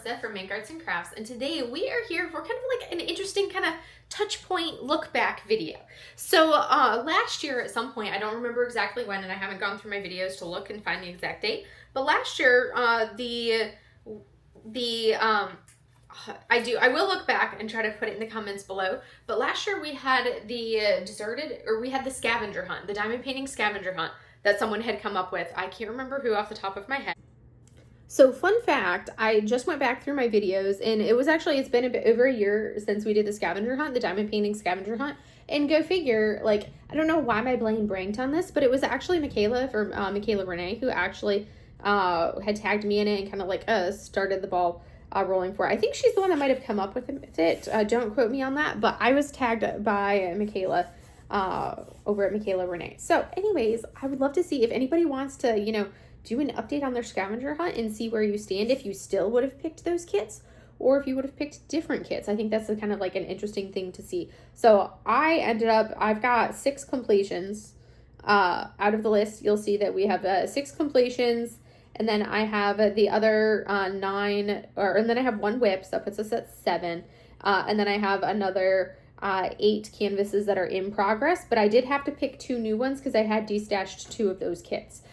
Melissa from Make Arts and Crafts, and today we are here for kind of like an interesting kind of touch point look back video. So last year at some point, I don't remember exactly when, and I haven't gone through my videos to look and find the exact date, but last year I will look back and try to put it in the comments below, but last year we had the scavenger hunt, the diamond painting scavenger hunt that someone had come up with. I can't remember who off the top of my head. So fun fact, I just went back through my videos, and it's been a bit over a year since we did the scavenger hunt, the diamond painting scavenger hunt. And go figure, like, I don't know why my brain blanked on this, but it was actually Michaela from Michaela Renee who actually had tagged me in it and kind of like started the ball rolling for it. I think she's the one that might have come up with it. Don't quote me on that, but I was tagged by Michaela over at Michaela Renee. So anyways, I would love to see if anybody wants to, do an update on their scavenger hunt and see where you stand, if you still would have picked those kits or if you would have picked different kits. I think that's kind of like an interesting thing to see. So I've got 6 completions out of the list. You'll see that we have 6 completions, and then I have the other 9, and then I have 1 whip, so that puts us at 7. And then I have another 8 canvases that are in progress, but I did have to pick 2 new ones because I had destashed 2 of those kits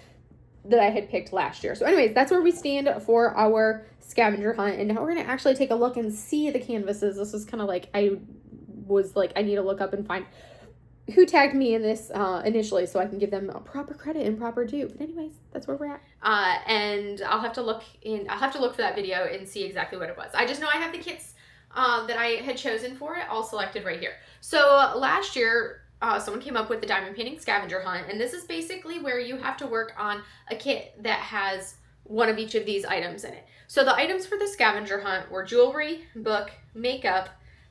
that I had picked last year. So anyways, that's where we stand for our scavenger hunt. And now we're going to actually take a look and see the canvases. This was kind of like, I need to look up and find who tagged me in this initially so I can give them a proper credit and proper due. But anyways, that's where we're at. And I'll have to look for that video and see exactly what it was. I just know I have the kits that I had chosen for it all selected right here. So last year, someone came up with the diamond painting scavenger hunt, and this is basically where you have to work on a kit that has one of each of these items in it. So the items for the scavenger hunt were jewelry, book, makeup,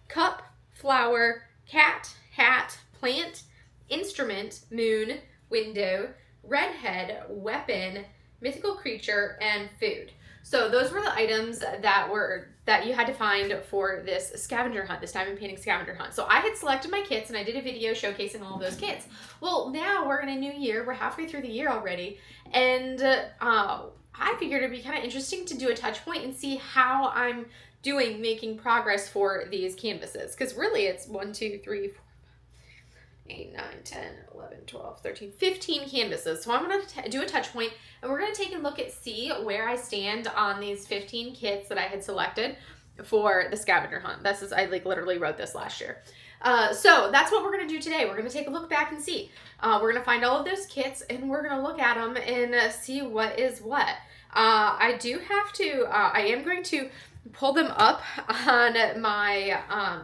cup, flower, cat, hat, plant, instrument, moon, window, redhead, weapon, mythical creature, and food. So those were the items that you had to find for this scavenger hunt, this diamond painting scavenger hunt. So I had selected my kits, and I did a video showcasing all of those kits. Well, now we're in a new year. We're halfway through the year already, and I figured it'd be kind of interesting to do a touch point and see how I'm doing making progress for these canvases. Because really it's 1, 2, 3, 4, 8, 9, 10, 11, 12, 13, 15 canvases. So I'm going to do a touch point, and we're going to take a look see where I stand on these 15 kits that I had selected for the scavenger hunt. I literally wrote this last year. So that's what we're going to do today. We're going to take a look back and see. We're going to find all of those kits, and we're going to look at them and see what is what. I am going to pull them up on my,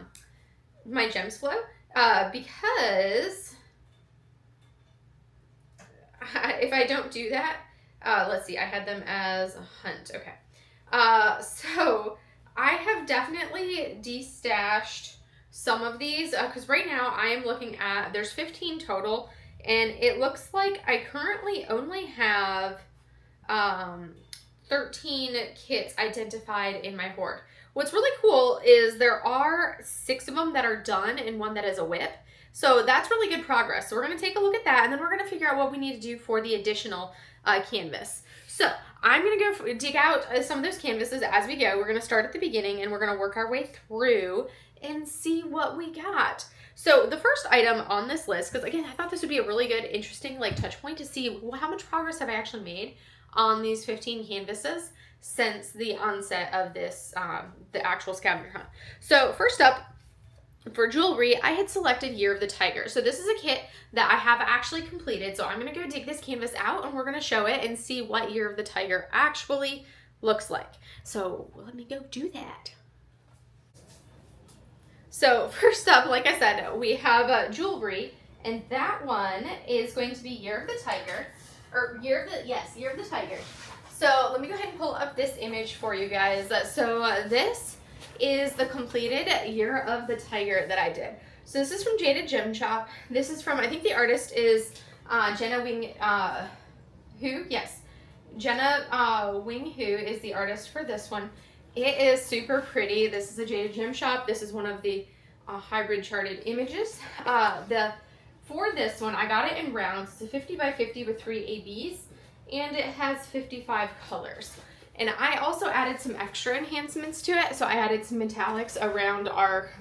my Gems Flow. Because if I don't do that, let's see, I had them as a hunt. Okay. So I have definitely destashed some of these because right now I am looking at, there's 15 total, and it looks like I currently only have 13 kits identified in my hoard. What's really cool is there are 6 of them that are done and 1 that is a whip. So that's really good progress. So we're going to take a look at that, and then we're going to figure out what we need to do for the additional canvas. So I'm going to go dig out some of those canvases as we go. We're going to start at the beginning, and we're going to work our way through and see what we got. So the first item on this list, because again, I thought this would be a really good, interesting touch point to see how much progress have I actually made on these 15 canvases since the onset of this, the actual scavenger hunt. So first up, for jewelry, I had selected Year of the Tiger. So this is a kit that I have actually completed. So I'm going to go dig this canvas out, and we're going to show it and see what Year of the Tiger actually looks like. So let me go do that. So first up, like I said, we have jewelry, and that one is going to be Year of the Tiger, or Year of the Tiger. So let me go ahead and pull up this image for you guys. So this is the completed Year of the Tiger that I did. So this is from Jaded Gem Shop. This is from, I think the artist is Jenna Wing Hu. Yes, Jenna Wing Hu is the artist for this one. It is super pretty. This is a Jaded Gem Shop. This is one of the hybrid charted images. For this one, I got it in rounds. It's a 50 by 50 with 3 ABs, and it has 55 colors. And I also added some extra enhancements to it. So I added some metallics around our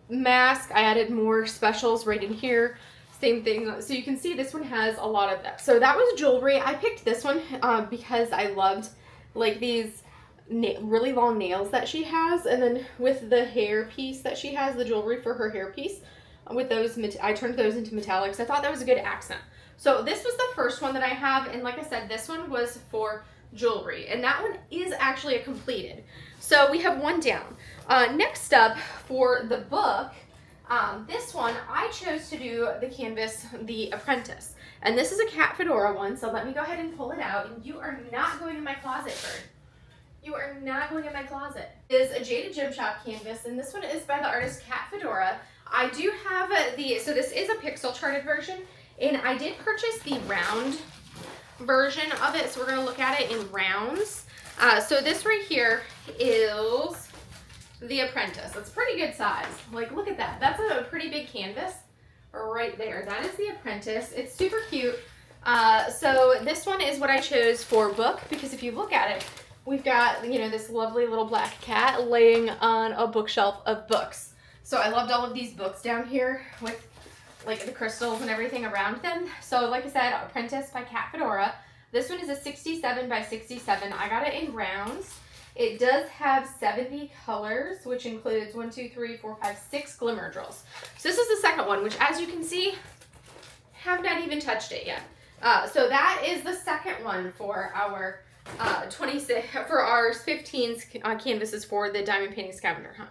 mask. I added more specials right in here. Same thing. So you can see this one has a lot of that. So that was jewelry. I picked this one because I loved like these really long nails that she has. And then with the hair piece that she has, the jewelry for her hair piece, with those, I turned those into metallics. I thought that was a good accent. So this was the first one that I have. And like I said, this one was for jewelry. And that one is actually a completed. So we have one down. Next up for the book, this one, I chose to do the canvas, The Apprentice. And this is a cat fedora one, so let me go ahead and pull it out. And you are not going in my closet, Bird. You are not going in my closet. It is a Jaded Gym Shop canvas, and this one is by the artist Cat Fedora. I do have so this is a pixel charted version, and I did purchase the round version of it, so we're gonna look at it in rounds. So this right here is The Apprentice. It's pretty good size. Like, look at that. That's a pretty big canvas right there. That is The Apprentice. It's super cute. So this one is what I chose for book, because if you look at it, we've got, you know, this lovely little black cat laying on a bookshelf of books. So I loved all of these books down here with like the crystals and everything around them. So like I said, Apprentice by Cat Fedora. This one is a 67 by 67. I got it in rounds. It does have 70 colors, which includes 6 glimmer drills. So this is the second one, which as you can see, have not even touched it yet. So that is the second one for our 15 canvases for the diamond painting scavenger hunt.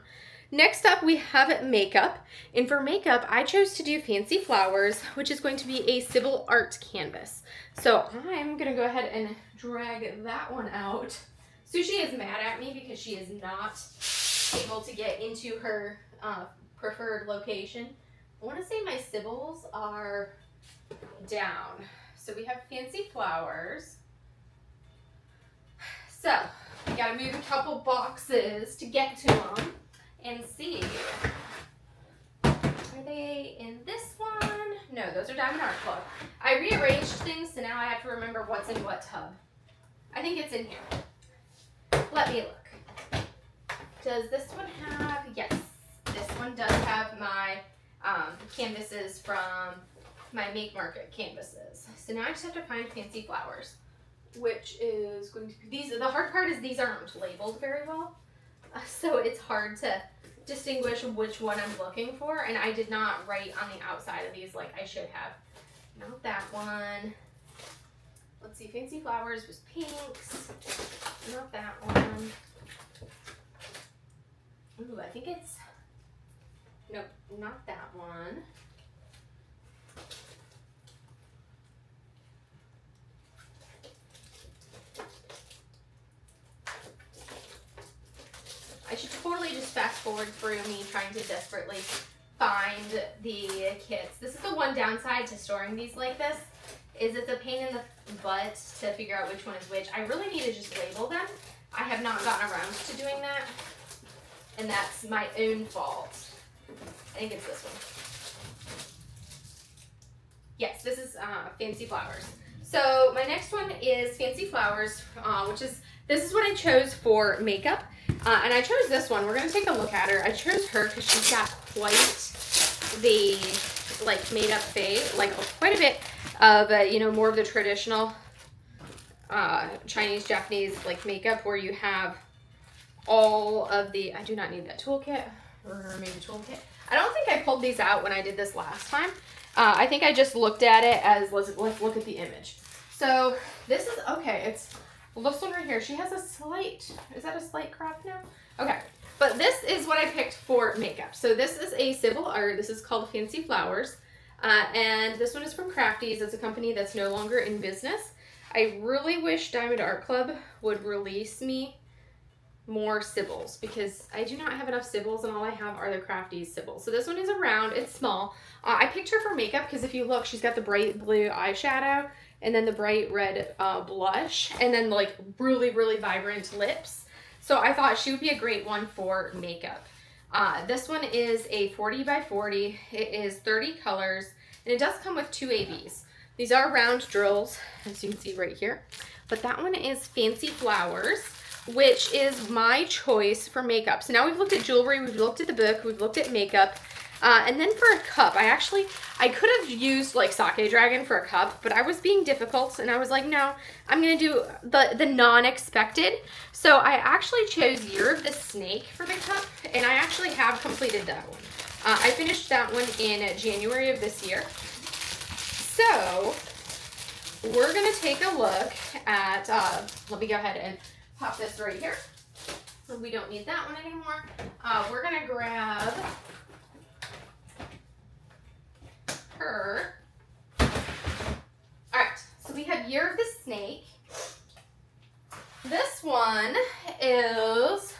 Next up, we have makeup. And for makeup, I chose to do Fancy Flowers, which is going to be a Sybil art canvas. So I'm going to go ahead and drag that one out. Sushi is mad at me because she is not able to get into her preferred location. I want to say my Sybils are down. So we have Fancy Flowers. So we got to move a couple boxes to get to them and see. Are they in this one? No, those are Diamond Art Club. I rearranged things, so now I have to remember what's in what tub. I think it's in here. Let me look. Does this one have? Yes, this one does have my canvases from my Make Market canvases. So now I just have to find Fancy Flowers, which is going to be these. The hard part is these aren't labeled very well, so it's hard to distinguish which one I'm looking for, and I did not write on the outside of these like I should have. Not that one. Let's see, Fancy Flowers was pinks. Not that one. Ooh, I think it's, nope, not that one. I should totally just fast forward through me trying to desperately find the kits. This is the one downside to storing these like this, is it's a pain in the butt to figure out which one is which. I really need to just label them. I have not gotten around to doing that, and that's my own fault. I think it's this one. Yes, this is Fancy Flowers. So my next one is Fancy Flowers, this is what I chose for makeup. And I chose this one. We're going to take a look at her. I chose her because she's got quite the, like, made-up face. Like, quite a bit of, you know, more of the traditional Chinese, Japanese, like, makeup where you have all of the... I do not need that toolkit. Or maybe toolkit. I don't think I pulled these out when I did this last time. I think I just looked at it as, let's look at the image. So, this is... Okay, it's... Well, this one right here, she has a slight, is that a slight crop now? Okay, but this is what I picked for makeup. So this is a Sybil art. This is called Fancy Flowers. And this one is from Crafties. It's a company that's no longer in business. I really wish Diamond Art Club would release me more Sybils, because I do not have enough Sybils, and all I have are the Crafties Sybils. So this one is a round, it's small. I picked her for makeup because if you look, she's got the bright blue eyeshadow, and then the bright red blush, and then like really, really vibrant lips. So I thought she would be a great one for makeup. This one is a 40 by 40. It is 30 colors, and it does come with 2 ABs. These are round drills, as you can see right here. But that one is Fancy Flowers, which is my choice for makeup. So now we've looked at jewelry, we've looked at the book, we've looked at makeup. And then for a cup, I could have used like Sake Dragon for a cup, but I was being difficult and I was like, no, I'm gonna do the non-expected. So I actually chose Year of the Snake for the cup, and I actually have completed that one. I finished that one in January of this year. So we're gonna take a look at, let me go ahead and pop this right here. We don't need that one anymore. We're gonna grab her. All right, so we have Year of the Snake. This one is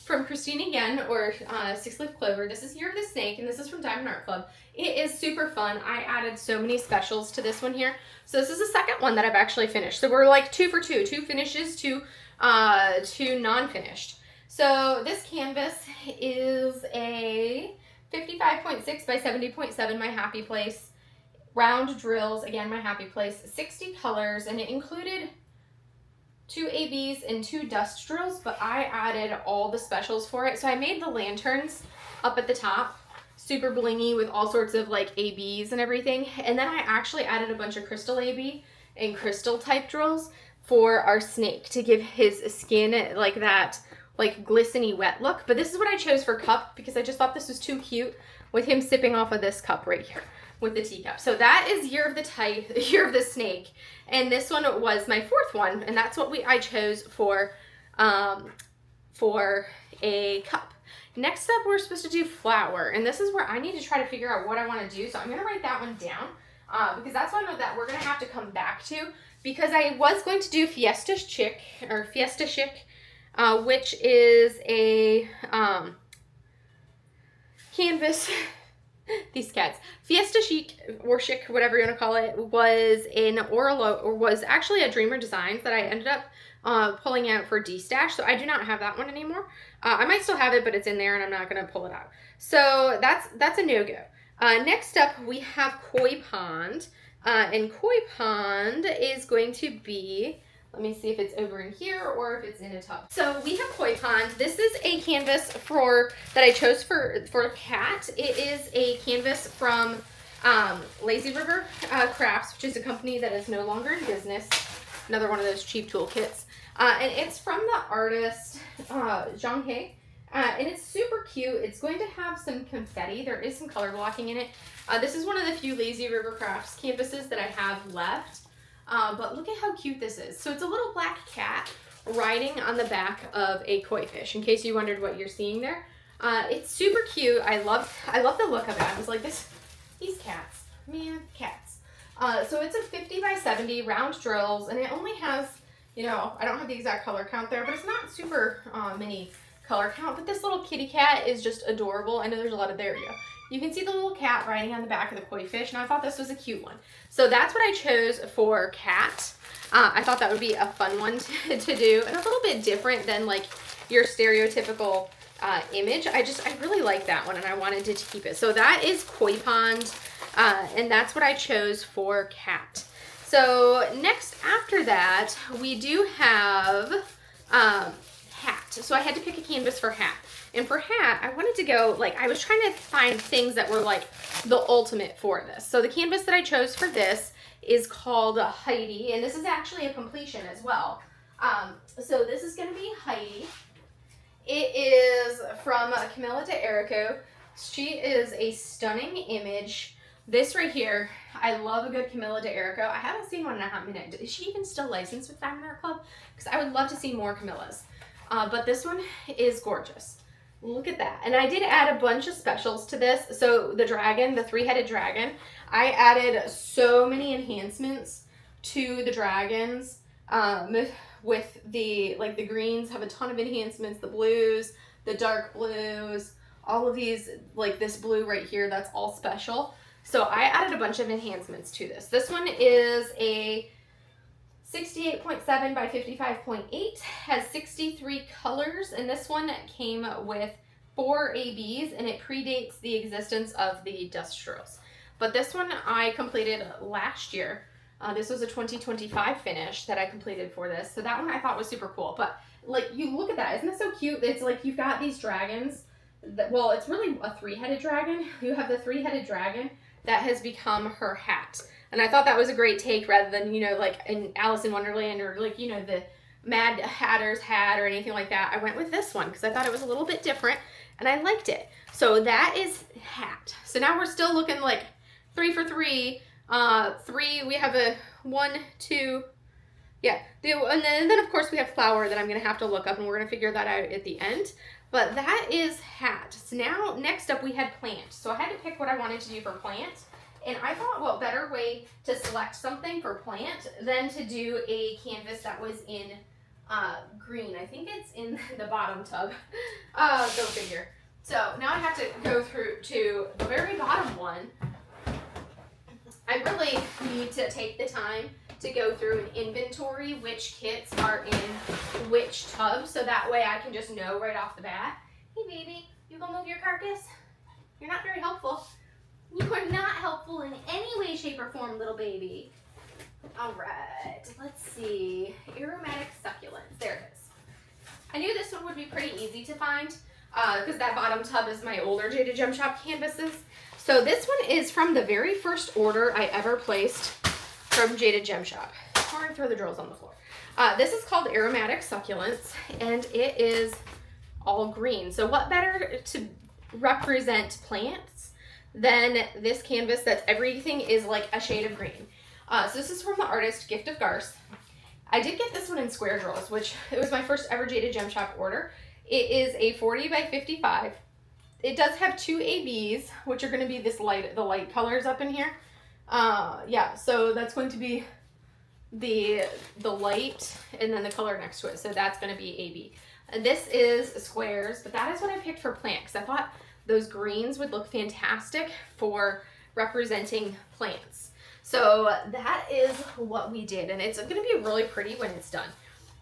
from Christine again, or Six Leaf Clover. This is Year of the Snake, and this is from Diamond Art Club. It is super fun. I added so many specials to this one here. So this is the second one that I've actually finished. So we're like 2 for 2, 2 finishes, 2 non-finished. So this canvas is a 55.6 by 70.7, my happy place. Round drills, again, my happy place. 60 colors, and it included 2 ABs and 2 dust drills, but I added all the specials for it. So I made the lanterns up at the top, super blingy with all sorts of like ABs and everything. And then I actually added a bunch of crystal AB and crystal type drills for our snake to give his skin like that like glistening wet look. But this is what I chose for cup because I just thought this was too cute with him sipping off of this cup right here with the teacup. So that is Year of the Snake. And this one was my 4th one, and that's what I chose for a cup. Next up, we're supposed to do flower, and this is where I need to try to figure out what I want to do. So I'm going to write that one down because that's one that we're going to have to come back to, because I was going to do Fiesta Chic, which is a canvas. These cats. Fiesta Chic, or Chic, whatever you want to call it, was was actually a Dreamer Designs that I ended up pulling out for D-Stash, so I do not have that one anymore. I might still have it, but it's in there and I'm not going to pull it out. So that's a no-go. Next up, we have Koi Pond, and Koi Pond is going to be, let me see if it's over in here or if it's in a tub. So we have Koi Pond. This is a canvas that I chose for Cat. It is a canvas from Lazy River Crafts, which is a company that is no longer in business. Another one of those cheap toolkits. And it's from the artist Zhang He. And it's super cute. It's going to have some confetti. There is some color blocking in it. This is one of the few Lazy River Crafts canvases that I have left. But look at how cute this is. So it's a little black cat riding on the back of a koi fish, in case you wondered what you're seeing there. It's super cute. I love the look of it. I was like, these cats, man, cats. So it's a 50 by 70 round drills, and it only has, I don't have the exact color count there, but it's not super many color count. But this little kitty cat is just adorable. I know there's a lot of, there you go. You can see the little cat riding on the back of the koi fish, and I thought this was a cute one. So that's what I chose for Cat. I thought that would be a fun one to do, and a little bit different than like your stereotypical image. I really like that one, and I wanted to keep it. So that is Koi Pond, and that's what I chose for Cat. So next after that, we do have Hat. So I had to pick a canvas for Hat. And for Hat, I wanted to go, I was trying to find things that were the ultimate for this. So the canvas that I chose for this is called Heidi, and this is actually a completion as well. So this is going to be Heidi. It is from Camilla de Erico. She is a stunning image. This right here, I love a good Camilla de Erico. I haven't seen one in a hot minute. Is she even still licensed with Diamond Art Club? Because I would love to see more Camillas. But this one is gorgeous. Look at that. And I did add a bunch of specials to this. So the dragon, the 3-headed dragon, I added so many enhancements to the dragons. With the greens have a ton of enhancements, the blues, the dark blues, all of these, this blue right here, that's all special. So I added a bunch of enhancements to this. This one is a 68.7 by 55.8, has 63 colors, and this one came with 4 ABs, and it predates the existence of the dust drills. But this one I completed last year. This was a 2025 finish that I completed for this. So that one I thought was super cool. But like, you look at that. Isn't that so cute? It's like you've got these dragons. Well, it's really a three-headed dragon. You have the three-headed dragon that has become her hat. And I thought that was a great take rather than, you know, like in Alice in Wonderland or like, you know, the Mad Hatter's hat or anything like that. I went with this one because I thought it was a little bit different and I liked it. So that is hat. So now we're still looking like 3 for 3. We have a 1, 2, yeah. And then of course we have flower that I'm going to have to look up and we're going to figure that out at the end. But that is hat. So now next up we had plant. So I had to pick what I wanted to do for plant. And I thought, what better way to select something for plant than to do a canvas that was in green. I think it's in the bottom tub. Go figure. So now I have to go through to the very bottom one. I really need to take the time to go through and inventory which kits are in which tub, so that way I can just know right off the bat. Hey baby, you gonna move your carcass? You're not very helpful. You are not helpful in any way, shape, or form, little baby. All right, let's see. Aromatic succulents. There it is. I knew this one would be pretty easy to find because that bottom tub is my older Jada Gem Shop canvases. So this one is from the very first order I ever placed from Jada Gem Shop. Before I throw the drills on the floor. This is called Aromatic Succulents, and it is all green. So what better to represent plants than this canvas that's everything is like a shade of green. So this is from the artist Gift of Garth. I did get this one in square drills, which it was my first ever Jada Gem Shop order. It is a 40 by 55. It does have 2 ABs, which are going to be the light colors up in here. Yeah, so that's going to be the light and then the color next to it. So that's going to be AB. And this is squares, but that is what I picked for plant because I thought those greens would look fantastic for representing plants. So that is what we did, and it's going to be really pretty when it's done.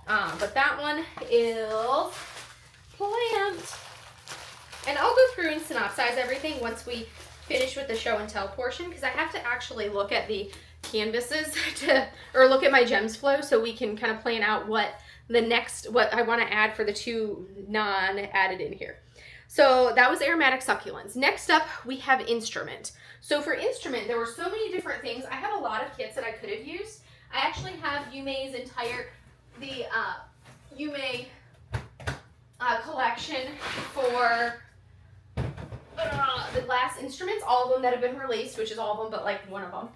But that one is plant. And I'll go through and synopsize everything once we finish with the show and tell portion because I have to actually look at the canvases or look at my gems flow so we can kind of plan out what I want to add for the 2 non-added in here. So that was aromatic succulents. Next up, we have instrument. So for instrument, there were so many different things. I have a lot of kits that I could have used. I actually have Yume's entire, the Yume collection for the glass instruments, all of them that have been released, which is all of them, but like one of them.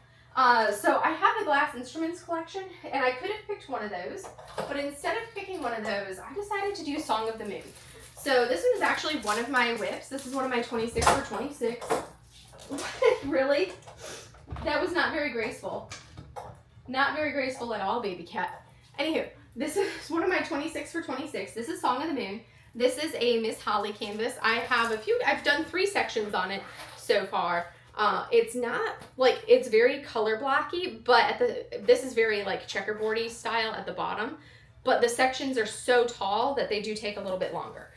So I have the glass instruments collection, and I could have picked one of those, but instead of picking one of those, I decided to do Song of the Moon. So this one is actually one of my whips. This is one of my 26 for 26. Really? That was not very graceful. Not very graceful at all, baby cat. Anywho, this is one of my 26 for 26. This is Song of the Moon. This is a Miss Holly canvas. I've done 3 sections on it so far. It's not like, it's very color blocky, but this is very like checkerboardy style at the bottom, but the sections are so tall that they do take a little bit longer.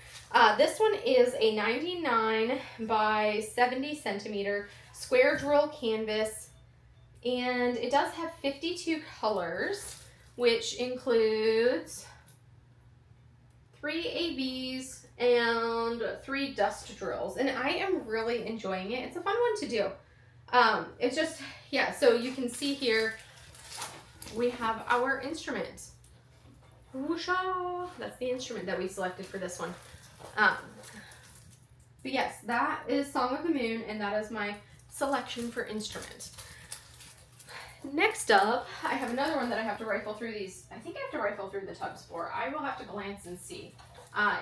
This one is a 99 by 70 centimeter square drill canvas, and it does have 52 colors, which includes 3 ABs and 3 dust drills, and I am really enjoying it. It's a fun one to do. It's just, yeah, so you can see here we have our instrument. Whoosha! That's the instrument that we selected for this one. But yes, that is Song of the Moon, and that is my selection for instrument. Next up, I have another one that I have to rifle through these. I think I have to rifle through the tubs for. I will have to glance and see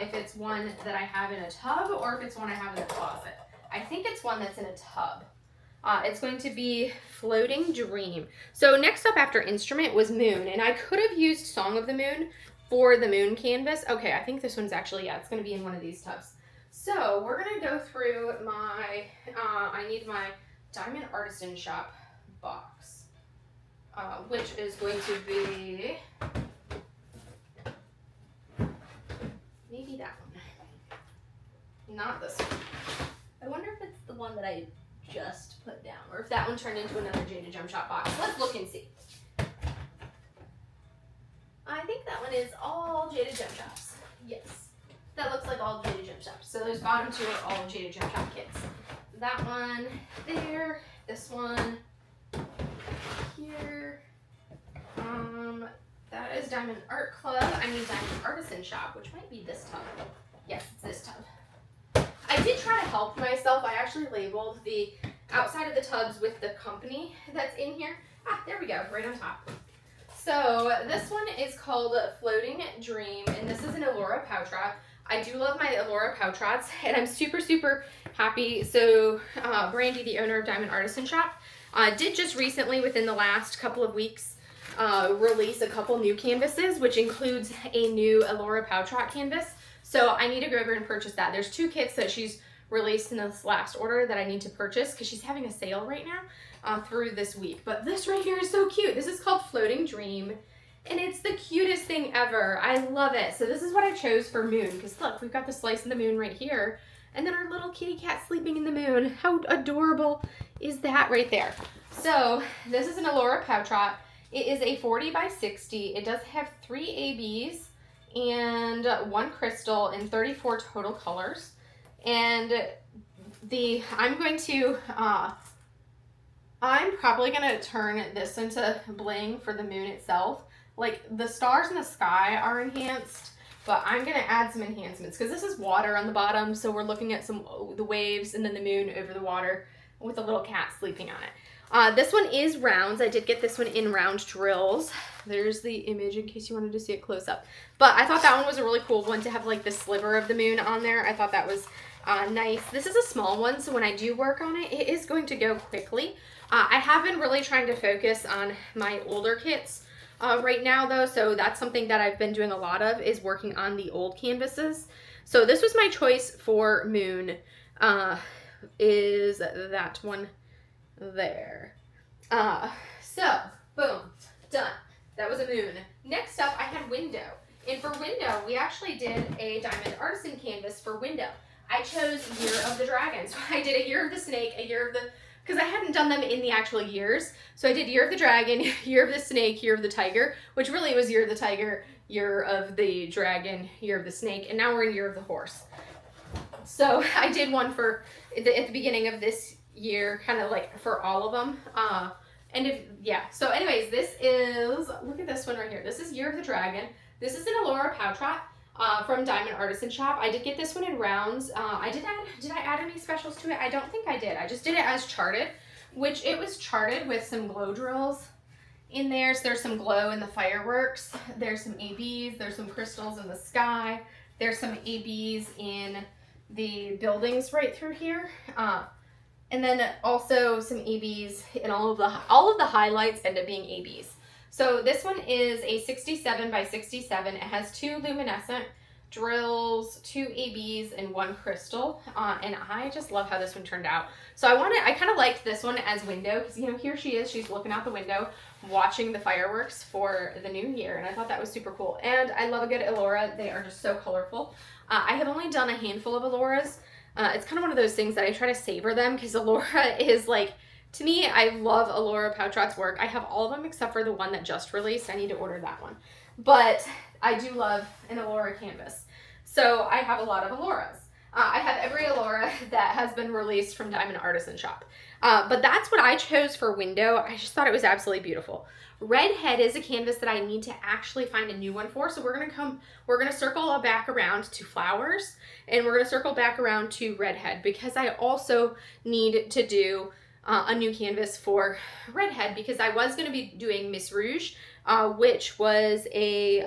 if it's one that I have in a tub or if it's one I have in a closet. I think it's one that's in a tub. It's going to be Floating Dream. So next up after instrument was Moon, and I could have used Song of the Moon for the Moon canvas. Okay, I think this one's actually, yeah, it's going to be in one of these tubs. So we're going to go through my, I need my Diamond Artisan Shop box, which is going to be, maybe that one. Not this one. I wonder if it's the one that I just put down, or if that one turned into another Jada Gem Shop box. Let's look and see. I think that one is all Jaded Gem Shops. Yes. That looks like all Jaded Gem Shops. So those bottom two are all Jaded Gem Shop kits. That one there, this one here. That is Diamond Art Club. I mean Diamond Artisan Shop, which might be this tub. Yes, it's this tub. I did try to help myself. I actually labeled the outside of the tubs with the company that's in here. Ah, there we go, right on top. So this one is called Floating Dream, and this is an Allura Poutrot. I do love my Allura Poutrots, and I'm super, super happy. So Brandy, the owner of Diamond Artisan Shop, did just recently, within the last couple of weeks, release a couple new canvases, which includes a new Allura Poutrot canvas. So I need to go over and purchase that. There's 2 kits that she's released in this last order that I need to purchase because she's having a sale right now through this week. But this right here is so cute. This is called Floating Dream, and it's the cutest thing ever. I love it. So this is what I chose for Moon, because look, we've got the slice of the moon right here, and then our little kitty cat sleeping in the moon. How adorable is that right there? So this is an Allura Poutrot. It is a 40 by 60. It does have 3 ABs and 1 crystal in 34 total colors. And I'm probably gonna turn this into bling for the moon itself. Like, the stars in the sky are enhanced, but I'm gonna add some enhancements because this is water on the bottom, so we're looking at the waves and then the moon over the water with a little cat sleeping on it. This one is rounds. I did get this one in round drills. There's the image in case you wanted to see it close up. But I thought that one was a really cool one to have like the sliver of the moon on there. I thought that was nice. This is a small one, so when I do work on it, it is going to go quickly. I have been really trying to focus on my older kits right now though, so that's something that I've been doing a lot of, is working on the old canvases. So this was my choice for Moon, is that one there. So, boom, done. That was a Moon. Next up, I had Window. And for Window, we actually did a Diamond Artisan canvas for Window. I chose Year of the Dragon. So I did a Year of the Snake, a Year of the... because I hadn't done them in the actual years. So I did Year of the Dragon, Year of the Snake, Year of the Tiger, which really was Year of the Tiger, Year of the Dragon, Year of the Snake, and now we're in Year of the Horse. So I did one for at the beginning of this year, kind of like for all of them. So anyways, this is, look at this one right here. This is Year of the Dragon. This is an Allura Poutrot from Diamond Artisan Shop. I did get this one in rounds. Did I add any specials to it? I don't think I did. I just did it as charted, which it was charted with some glow drills in there. So there's some glow in the fireworks. There's some ABs. There's some crystals in the sky. There's some ABs in the buildings right through here. And then also some ABs, and all of the highlights end up being ABs. So this one is a 67 by 67. It has 2 luminescent drills, 2 ABs, and 1 crystal. And I just love how this one turned out. So I kind of liked this one as Window, because, you know, here she is. She's looking out the window, watching the fireworks for the new year. And I thought that was super cool. And I love a good Allura. They are just so colorful. I have only done a handful of Alluras. It's kind of one of those things that I try to savor them, because Allura is like, to me, I love Allura Poutrot's work. I have all of them except for the one that just released. I need to order that one. But I do love an Allura canvas. So I have a lot of Alluras. I have every Allura that has been released from Diamond Artisan Shop. But that's what I chose for Window. I just thought it was absolutely beautiful. Redhead is a canvas that I need to actually find a new one for. So we're gonna circle back around to Flowers, and we're gonna circle back around to Redhead, because I also need to do a new canvas for Redhead, because I was going to be doing Miss Rouge, which was a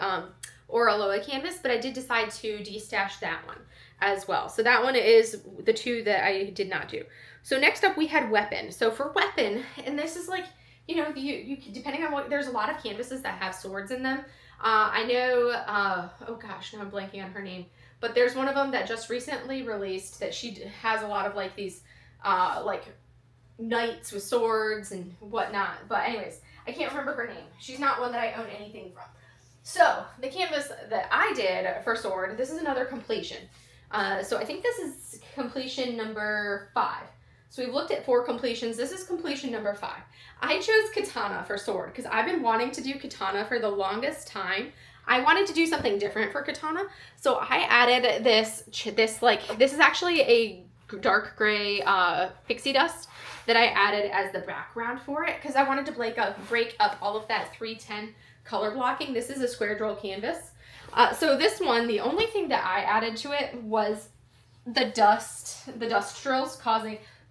Oraloa canvas, but I did decide to destash that one as well. So that one is the 2 that I did not do. So next up we had Weapon. So for Weapon, and this is like, you know, you depending on what, there's a lot of canvases that have swords in them. I know, oh gosh, now I'm blanking on her name, but there's one of them that just recently released that she has a lot of like these, like knights with swords and whatnot. But anyways, I can't remember her name. She's not one that I own anything from. So the canvas that I did for sword, this is another completion. So I think this is completion number 5. So we've looked at 4 completions. This is completion number 5. I chose Katana for sword because I've been wanting to do Katana for the longest time. I wanted to do something different for Katana, so I added this is actually a dark gray pixie dust that I added as the background for it because I wanted to break up all of that 310 color blocking. This is a square drill canvas. So this one, the only thing that I added to it was the dust drills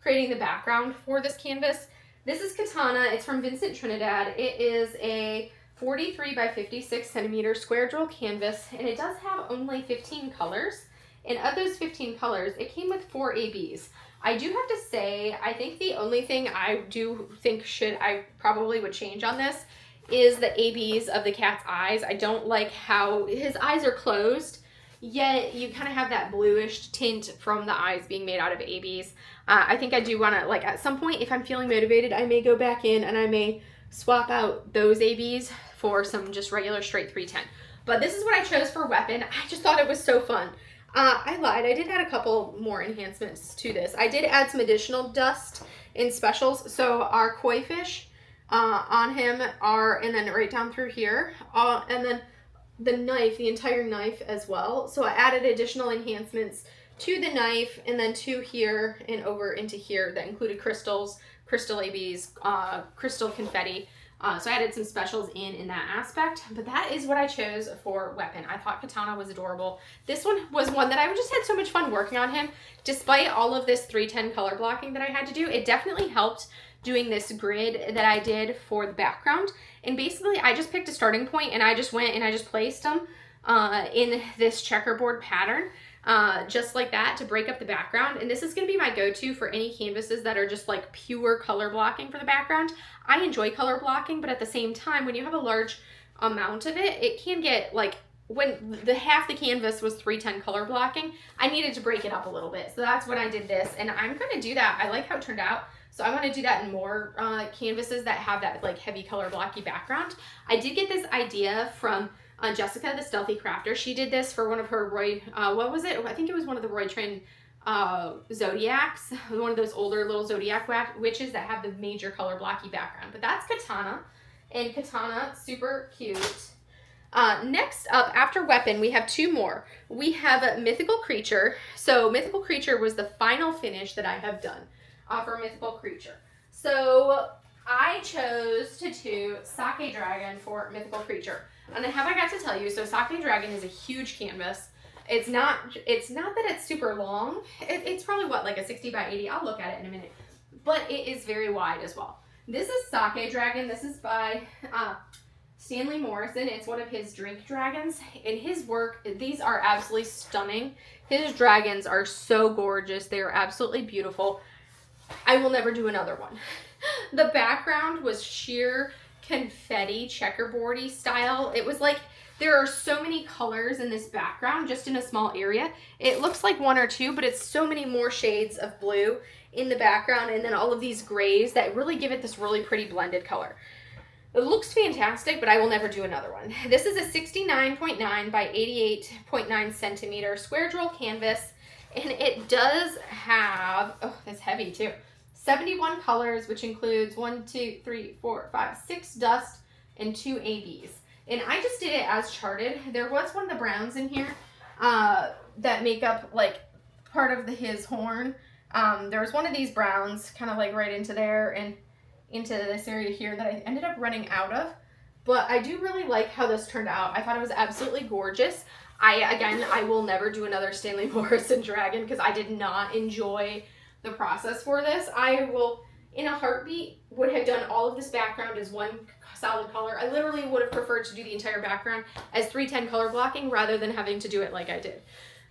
creating the background for this canvas. This is Katana. It's from Vincent Trinidad. It is a 43 by 56 centimeter square drill canvas, and it does have only 15 colors. And of those 15 colors, it came with 4 ABs. I do have to say, I think the only thing I do think I probably would change on this is the ABs of the cat's eyes. I don't like how his eyes are closed, yet you kind of have that bluish tint from the eyes being made out of ABs. I think I do want to, like, at some point, if I'm feeling motivated, I may go back in and I may swap out those ABs for some just regular straight 310. But this is what I chose for weapon. I just thought it was so fun. I lied. I did add a couple more enhancements to this. I did add some additional dust in specials. So our koi fish on him and then right down through here, and then the knife, the entire knife as well. So I added additional enhancements to the knife and then to here and over into here that included crystals, crystal ABs, crystal confetti. So I added some specials in that aspect, but that is what I chose for weapon. I thought Katana was adorable. This one was one that I just had so much fun working on him. Despite all of this 310 color blocking that I had to do, it definitely helped doing this grid that I did for the background. And basically I just picked a starting point and I just went and I just placed them in this checkerboard pattern. Just like that to break up the background. And this is going to be my go-to for any canvases that are just like pure color blocking for the background. I enjoy color blocking, but at the same time, when you have a large amount of it, it can get like, when half the canvas was 310 color blocking, I needed to break it up a little bit. So that's when I did this, and I'm going to do that. I like how it turned out. So I want to do that in more canvases that have that like heavy color blocky background. I did get this idea from Jessica, the Stealthy Crafter. She did this for one of her what was it? I think it was one of the Roy Train Zodiacs, one of those older little Zodiac witches that have the major color blocky background. But that's Katana, and Katana, super cute. Next up, after weapon, we have 2 more. We have Mythical Creature. So Mythical Creature was the final finish that I have done for Mythical Creature. So I chose to do Sake Dragon for Mythical Creature. And have I got to tell you, so Sake Dragon is a huge canvas. It's not that it's super long. It's probably what, like a 60 by 80. I'll look at it in a minute. But it is very wide as well. This is Sake Dragon. This is by Stanley Morrison. It's one of his drink dragons. In his work, these are absolutely stunning. His dragons are so gorgeous. They are absolutely beautiful. I will never do another one. The background was sheer confetti checkerboardy style. It was like there are so many colors in this background just in a small area. It looks like 1 or 2, but it's so many more shades of blue in the background, and then all of these grays that really give it this really pretty blended color. It looks fantastic, but I will never do another one. This is a 69.9 by 88.9 centimeter square drill canvas, and it does have, oh, it's heavy too, 71 colors, which includes 6 dust and 2 ABs. And I just did it as charted. There was one of the browns in here that make up like part of his horn. There was one of these browns kind of like right into there and into this area here that I ended up running out of. But I do really like how this turned out. I thought it was absolutely gorgeous. I will never do another Stanley Morrison dragon because I did not enjoy the process for this. I will, in a heartbeat, would have done all of this background as one solid color. I literally would have preferred to do the entire background as 310 color blocking rather than having to do it like I did,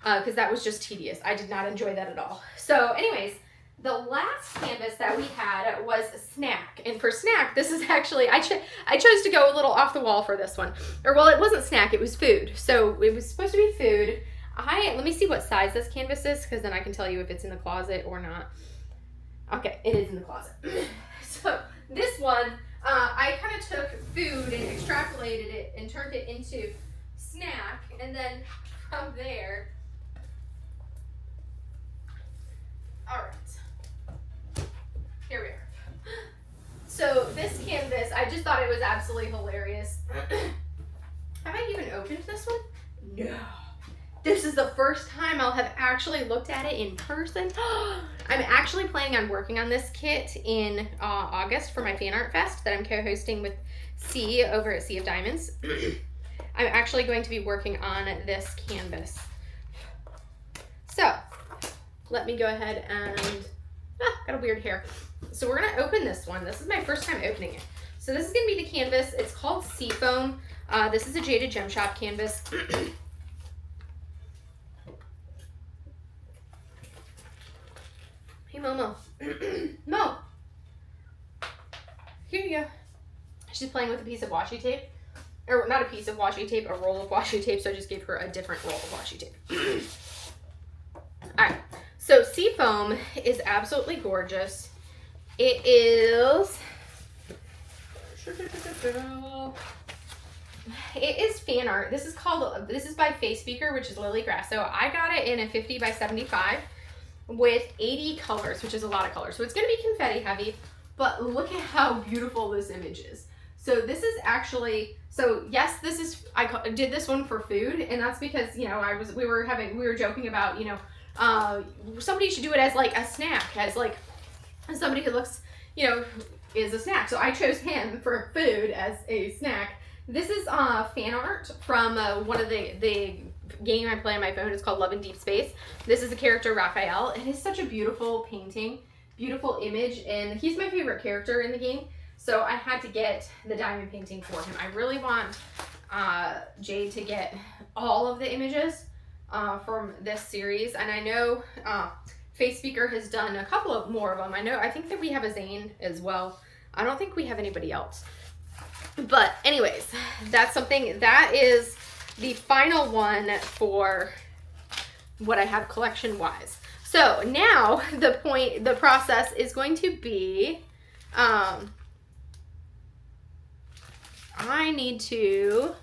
because that was just tedious. I did not enjoy that at all. So anyways, the last canvas that we had was Snack. And for Snack, this is actually, I chose to go a little off the wall for this one. Or, well, it wasn't snack, it was food. So it was supposed to be food. Let me see what size this canvas is, because then I can tell you if it's in the closet or not. Okay, it is in the closet. So this one, I kind of took food and extrapolated it and turned it into Snack. And then from there, all right. Here we are. So this canvas, I just thought it was absolutely hilarious. Have I I even opened this one? No. This is the first time I'll have actually looked at it in person. I'm actually planning on working on this kit in August for my Fan Art Fest that I'm co-hosting with C over at Sea of Diamonds. I'm actually going to be working on this canvas. So, let me go ahead and, got a weird hair. So we're gonna open this one. This is my first time opening it. So this is gonna be the canvas. It's called Seafoam. This is a Jaded Gem Shop canvas. Hey, Momo. Mo. Here you go. She's playing with a piece of washi tape. Or not a piece of washi tape, a roll of washi tape. So I just gave her a different roll of washi tape. Alright. So Seafoam is absolutely gorgeous. It is... It is fan art. This is by Face Speaker, which is Lily Grasso. I got it in a 50 by 75 with 80 colors, which is a lot of colors. So it's going to be confetti heavy, but look at how beautiful this image is. So this is actually, so yes, this is, I did this one for food, and that's because, you know, we were joking about, you know, somebody should do it as like a snack, as like somebody who looks, you know, is a snack. So I chose him for food as a snack. This is fan art from one of the game I play on my phone. It's called Love in Deep Space. This is the character Raphael. It is such a beautiful painting, beautiful image, and he's my favorite character in the game. So I had to get the diamond painting for him. I really want Jade to get all of the images from this series, and I know Face Speaker has done a couple of more of them. I think that we have a Zane as well. I don't think we have anybody else. But anyways, that's something, that is the final one for what I have collection wise. So now the process is going to be, I need to,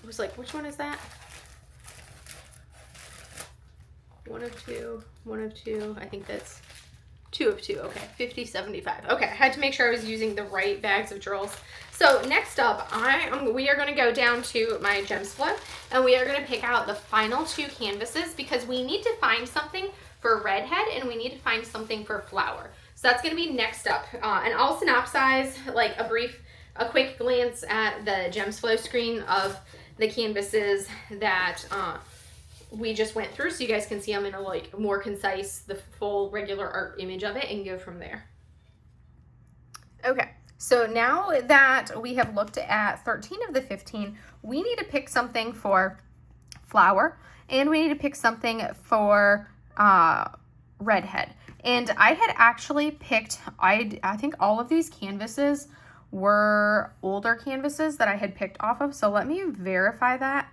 I was like, which one is that? One of two, I think that's 2 of 2, okay, 50, 75. Okay, I had to make sure I was using the right bags of drills. So next up, we are gonna go down to my Gems Flow, and we are gonna pick out the final 2 canvases because we need to find something for Redhead and we need to find something for Flower. So that's gonna be next up. And I'll synopsize like a quick glance at the Gems Flow screen of the canvases that we just went through, so you guys can see them in a like more concise, the full regular art image of it, and go from there. Okay, so now that we have looked at 13 of the 15, we need to pick something for Flower, and we need to pick something for Redhead. And I had actually picked, I think all of these canvases were older canvases that I had picked off of, so let me verify that.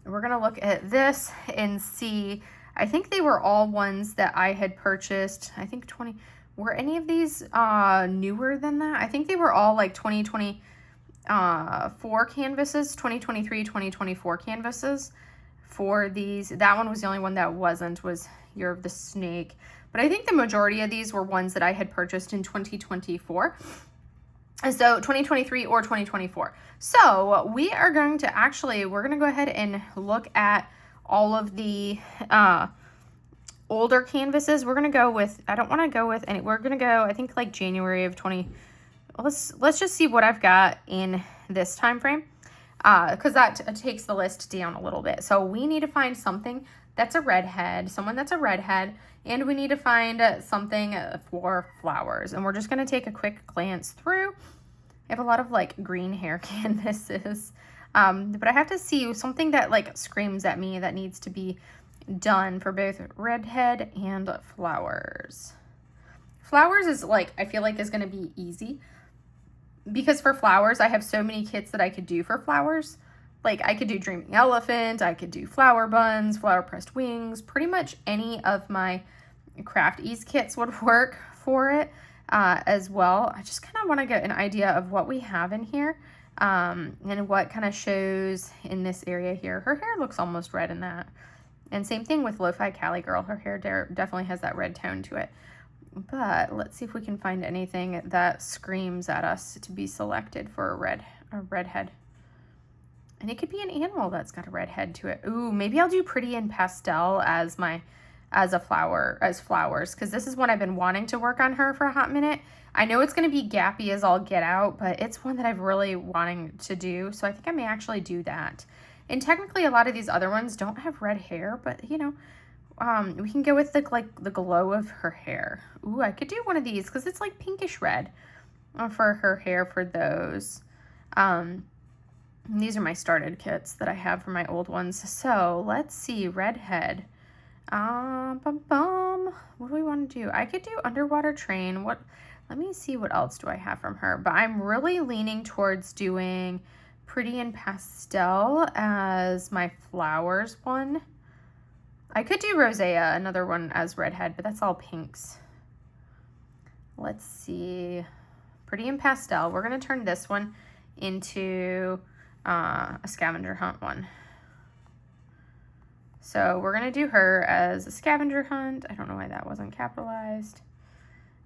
We're gonna look at this and see, I think they were all ones that I had purchased. I think 20, were any of these newer than that? I think they were all like 2024 canvases, 2023, 2024 canvases for these. That one was the only one that wasn't, was Year of the Snake. But I think the majority of these were ones that I had purchased in 2024. So 2023 or 2024. So we are going to we're going to go ahead and look at all of the older canvases. We're going to go with, I don't want to go with any, we're going to go, I think like January of 20, let's just see what I've got in this time frame. Because that takes the list down a little bit. So we need to find something that's a redhead, someone that's a redhead, and we need to find something for flowers. And we're just going to take a quick glance through. I have a lot of like green hair canvases, but I have to see something that like screams at me that needs to be done for both redhead and flowers. Flowers is like, I feel like is going to be easy because for flowers, I have so many kits that I could do for flowers. Like I could do Dreaming Elephant, I could do flower buns, flower pressed wings, pretty much any of my Craft Ease kits would work for it as well. I just kind of want to get an idea of what we have in here and what kind of shows in this area here. Her hair looks almost red in that. And same thing with Lo-Fi Cali Girl. Her hair definitely has that red tone to it. But let's see if we can find anything that screams at us to be selected for a redhead. And it could be an animal that's got a red head to it. Ooh, maybe I'll do Pretty in Pastel as flowers, because this is one I've been wanting to work on her for a hot minute. I know it's going to be gappy as all get out, but it's one that I've really wanting to do, so I think I may actually do that. And technically, a lot of these other ones don't have red hair, but you know, we can go with the glow of her hair. Ooh, I could do one of these because it's like pinkish red for her hair for those. These are my started kits that I have for my old ones. So let's see, redhead. What do we want to do? I could do underwater train. Let me see what else do I have from her. But I'm really leaning towards doing Pretty in Pastel as my flowers one. I could do Rosea, another one as redhead, but that's all pinks. Let's see. Pretty in Pastel. We're going to turn this one into a scavenger hunt one. So we're going to do her as a scavenger hunt. I don't know why that wasn't capitalized.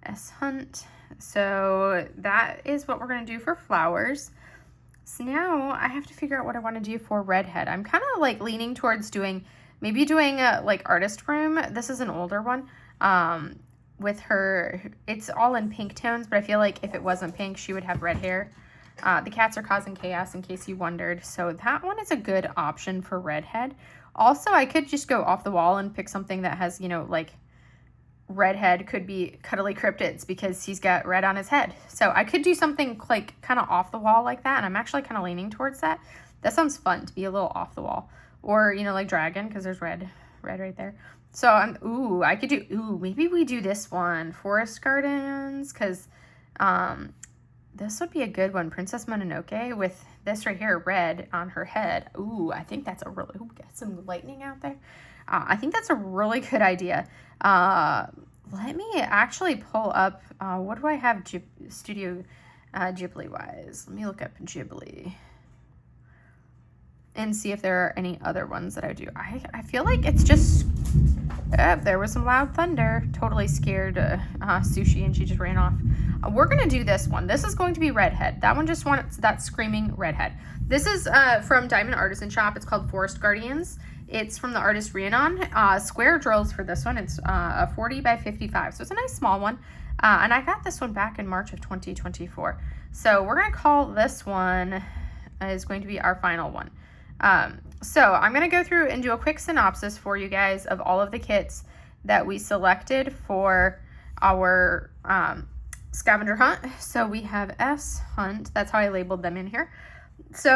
S hunt. So that is what we're going to do for flowers. So now I have to figure out what I want to do for redhead. I'm kind of like leaning towards maybe doing a like artist room. This is an older one. With her, it's all in pink tones, but I feel like if it wasn't pink, she would have red hair. The cats are causing chaos, in case you wondered. So that one is a good option for redhead. Also, I could just go off the wall and pick something that has, you know, like redhead could be Cuddly Cryptids because he's got red on his head. So I could do something like kind of off the wall like that. And I'm actually kind of leaning towards that. That sounds fun to be a little off the wall. Or, you know, like dragon, because there's red right there. So maybe we do this one, Forest Gardens, because this would be a good one, Princess Mononoke, with this right here, red on her head. Ooh, I think that's got some lightning out there. I think that's a really good idea. Let me actually pull up, what do I have Studio Ghibli-wise? Let me look up Ghibli and see if there are any other ones that I do. I feel like it's just, there was some loud thunder. Totally scared Sushi and she just ran off. We're going to do this one. This is going to be redhead. That one just wants that screaming redhead. This is from Diamond Artisan Shop. It's called Forest Guardians. It's from the artist Rhiannon. Square drills for this one. It's a 40 by 55. So it's a nice small one. And I got this one back in March of 2024. So we're going to call this one is going to be our final one. So I'm going to go through and do a quick synopsis for you guys of all of the kits that we selected for our scavenger hunt. So we have S Hunt. That's how I labeled them in here. So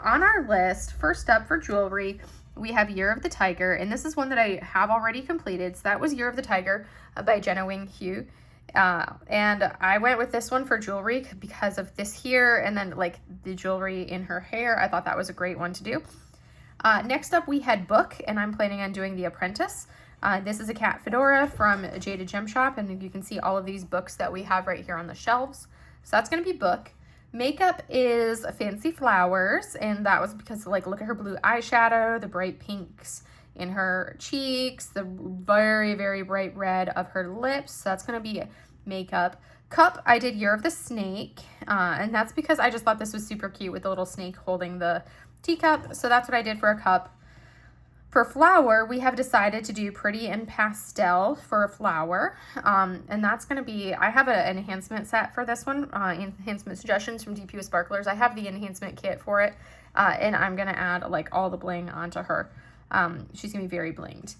on our list, first up for jewelry, we have Year of the Tiger. And this is one that I have already completed. So that was Year of the Tiger by Jenna Wing Hugh. And I went with this one for jewelry because of this here and then like the jewelry in her hair. I thought that was a great one to do. Next up we had Book, and I'm planning on doing The Apprentice. This is a cat fedora from Jaded Gem Shop, and you can see all of these books that we have right here on the shelves. So that's going to be Book. Makeup is Fancy Flowers, and that was because like look at her blue eyeshadow, the bright pinks in her cheeks, the very, very bright red of her lips. So that's going to be makeup. Cup, I did Year of the Snake, and that's because I just thought this was super cute with the little snake holding the teacup. So that's what I did for a cup. For flower, we have decided to do Pretty in Pastel for a flower, and that's going to be, I have an enhancement set for this one, enhancement suggestions from DP with Sparklers. I have the enhancement kit for it, and I'm going to add like all the bling onto her. She's going to be very blinged.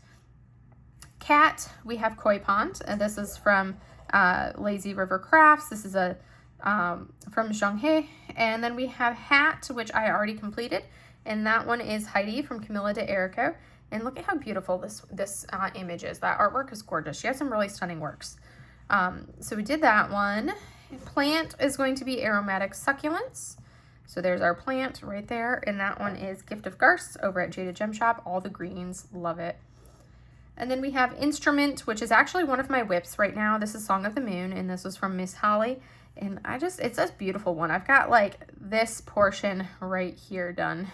Cat, we have Koi Pond, and this is from Lazy River Crafts. This is from Zhanghe. And then we have Hat, which I already completed, and that one is Heidi from Camilla de Erico. And look at how beautiful this image is. That artwork is gorgeous. She has some really stunning works. So we did that one. Plant is going to be Aromatic Succulents. So there's our plant right there. And that one is Gift of Garce over at Jaded Gem Shop. All the greens, love it. And then we have Instrument, which is actually one of my whips right now. This is Song of the Moon, and this was from Miss Holly. And it's a beautiful one. I've got like this portion right here done.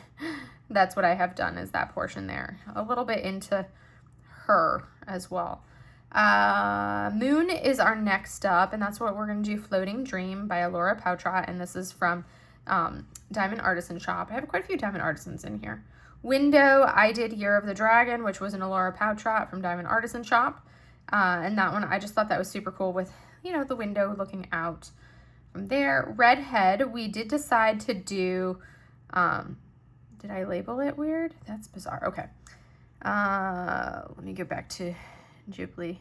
That's what I have done, is that portion there. A little bit into her as well. Moon is our next up, and that's what we're going to do, Floating Dream by Alora Pautrot, and this is from Diamond Artisan Shop. I have quite a few Diamond Artisans in here. Window, I did Year of the Dragon, which was an Allura Poutrot from Diamond Artisan Shop. And that one, I just thought that was super cool with, you know, the window looking out from there. Redhead, we did decide to do, did I label it weird? That's bizarre. Okay. Let me go back to Ghibli.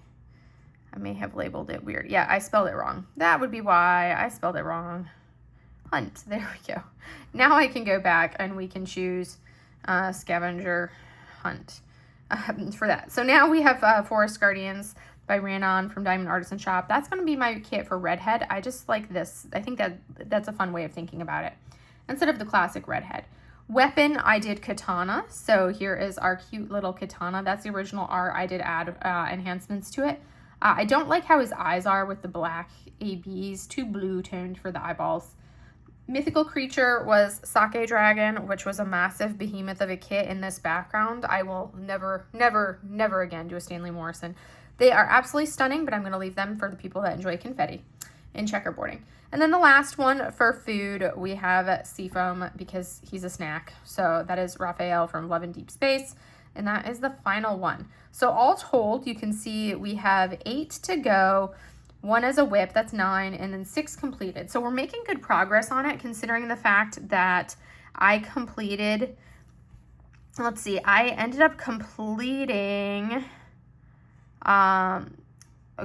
I may have labeled it weird. Yeah, I spelled it wrong. That would be why I spelled it wrong. Hunt. There we go. Now I can go back and we can choose Scavenger Hunt for that. So now we have Forest Guardians by Ranon from Diamond Artisan Shop. That's going to be my kit for Redhead. I just like this. I think that's a fun way of thinking about it instead of the classic Redhead. Weapon, I did Katana. So here is our cute little Katana. That's the original art. I did add enhancements to it. I don't like how his eyes are with the black ABs. Too blue toned for the eyeballs. Mythical creature was Sake Dragon, which was a massive behemoth of a kit in this background. I will never, never, never again do a Stanley Morrison. They are absolutely stunning, but I'm going to leave them for the people that enjoy confetti and checkerboarding. And then the last one for food, we have Seafoam because he's a snack. So that is Raphael from Love and Deep Space. And that is the final one. So all told, you can see we have 8 to go. 1 as a whip, that's 9, and then 6 completed. So we're making good progress on it, considering the fact that I completed, let's see, I ended up completing a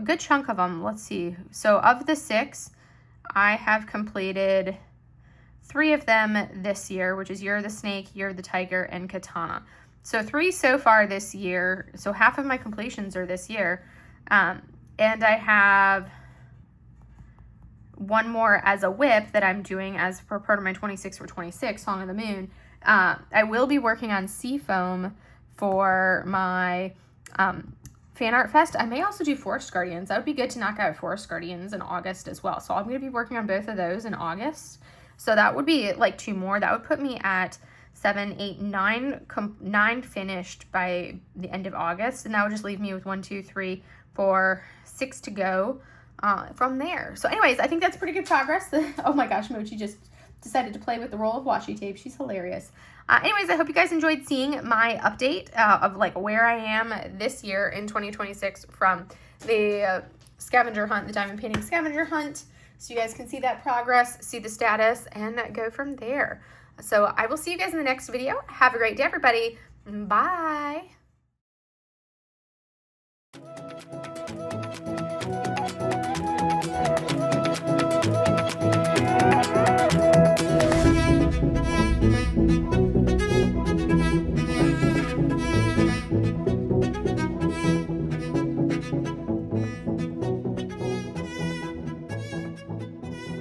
good chunk of them. Let's see. So of the 6, I have completed 3 of them this year, which is Year of the Snake, Year of the Tiger, and Katana. So 3 so far this year. So half of my completions are this year. And I have 1 more as a whip that I'm doing as for part of my 26 for 26, Song of the Moon. I will be working on Seafoam for my Fan Art Fest. I may also do Forest Guardians. That would be good to knock out Forest Guardians in August as well. So I'm going to be working on both of those in August. So that would be like 2 more. That would put me at 7, 8, 9 finished by the end of August. And that would just leave me with 1, 2, 3, 4, 6 to go from there. So anyways, I think that's pretty good progress. Oh my gosh, Mochi just decided to play with the roll of washi tape. She's hilarious. Anyways, I hope you guys enjoyed seeing my update of like where I am this year in 2026 from the scavenger hunt, the diamond painting scavenger hunt. So you guys can see that progress, see the status, and go from there. So I will see you guys in the next video. Have a great day, everybody. Bye.